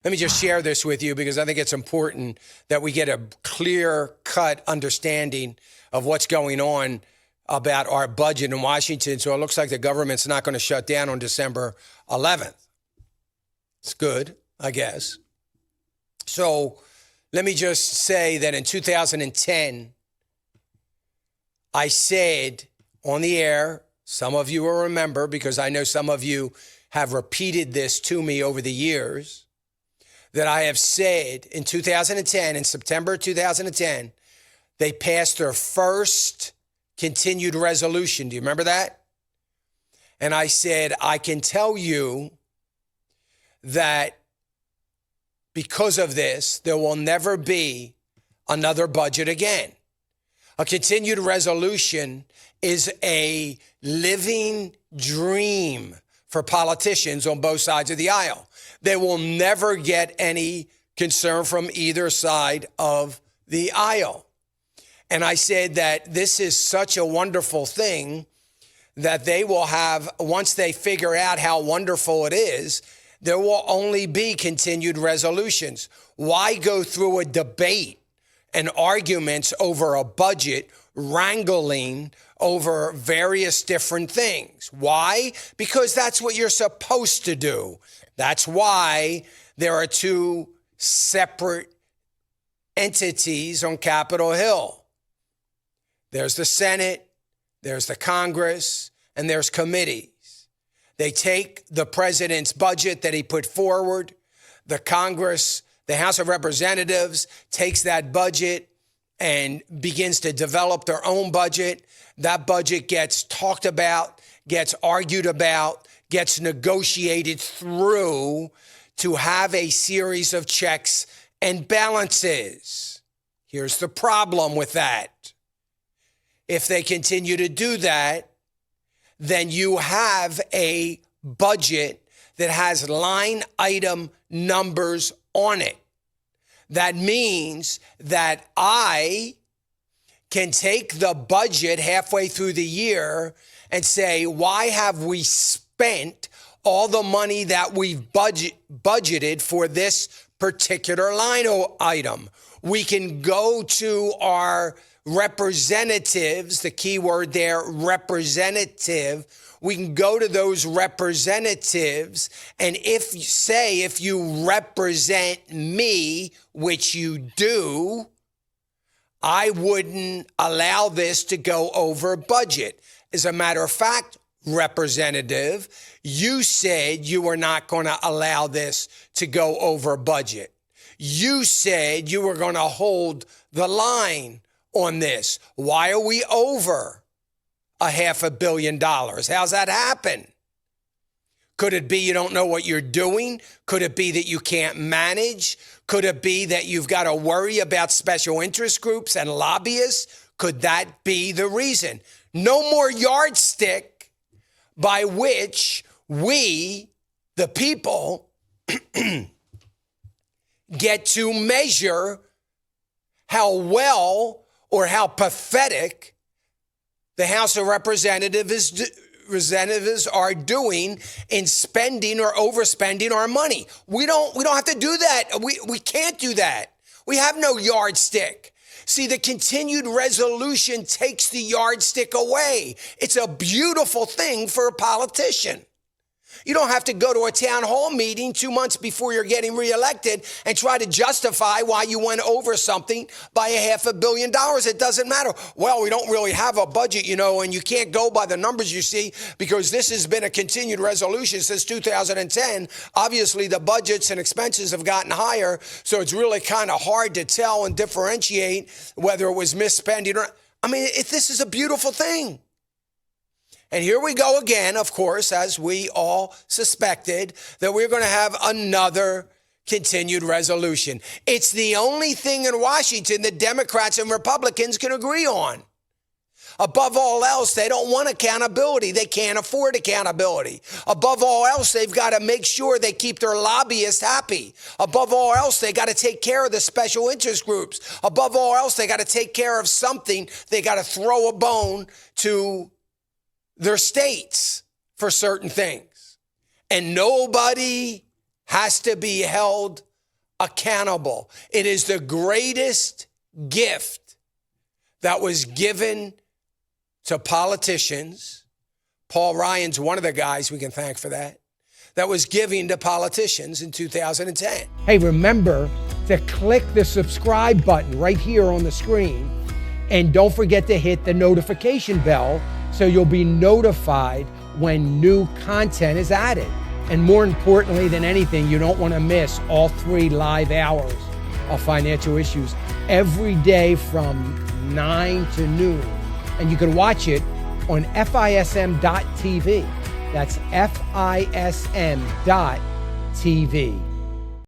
Let me just share this with you because I think it's important that we get a clear-cut understanding of what's going on about our budget in Washington. So it looks like the government's not going to shut down on December 11th. It's good, I guess. So let me just say that in 2010, I said on the air, some of you will remember because I know some of you have repeated this to me over the years, that I have said in 2010, in September 2010, they passed their first continued resolution. Do you remember that? And I said, I can tell you that because of this, there will never be another budget again. A continued resolution is a living dream for politicians on both sides of the aisle. They will never get any concern from either side of the aisle. And I said that this is such a wonderful thing that they will have, once they figure out how wonderful it is, there will only be continued resolutions. Why go through a debate and arguments over a budget, wrangling over various different things? Why? Because that's what you're supposed to do. That's why there are two separate entities on Capitol Hill. There's the Senate, there's the Congress, and there's committees. They take the president's budget that he put forward. The Congress, the House of Representatives, takes that budget and begins to develop their own budget. That budget gets talked about, gets argued about, gets negotiated through to have a series of checks and balances. Here's the problem with that. If they continue to do that, then you have a budget that has line item numbers on it. That means that I can take the budget halfway through the year and say, why have we spent all the money that we've budgeted for this particular line item? We can go to our representatives, the key word there, representative. We can go to those representatives, and if you represent me, which you do, I wouldn't allow this to go over budget. As a matter of fact, Representative, you said you were not going to allow this to go over budget. You said you were going to hold the line on this. Why are we over $500 million? How's that happen? Could it be you don't know what you're doing? Could it be that you can't manage? Could it be that you've got to worry about special interest groups and lobbyists? Could that be the reason? No more yardstick by which we, the people, get to measure how well or how pathetic the House of Representatives are doing in spending or overspending our money. We don't have to do that. We can't do that. We have no yardstick. See, the continued resolution takes the yardstick away. It's a beautiful thing for a politician. You don't have to go to a town hall meeting 2 months before you're getting reelected and try to justify why you went over something by $500 million. It doesn't matter. Well, we don't really have a budget, and you can't go by the numbers you see because this has been a continued resolution since 2010. Obviously, the budgets and expenses have gotten higher, so it's really kind of hard to tell and differentiate whether it was misspending or... this is a beautiful thing. And here we go again, of course, as we all suspected, that we're going to have another continued resolution. It's the only thing in Washington that Democrats and Republicans can agree on. Above all else, they don't want accountability. They can't afford accountability. Above all else, they've got to make sure they keep their lobbyists happy. Above all else, they got to take care of the special interest groups. Above all else, they got to take care of something. They got to throw a bone to their states for certain things. And nobody has to be held accountable. It is the greatest gift that was given to politicians. Paul Ryan's one of the guys we can thank for that was given to politicians in 2010. Hey, remember to click the subscribe button right here on the screen. And don't forget to hit the notification bell so you'll be notified when new content is added. And more importantly than anything, you don't want to miss all 3 live hours of Financial Issues every day from 9 to noon. And you can watch it on FISM.tv. That's FISM.tv.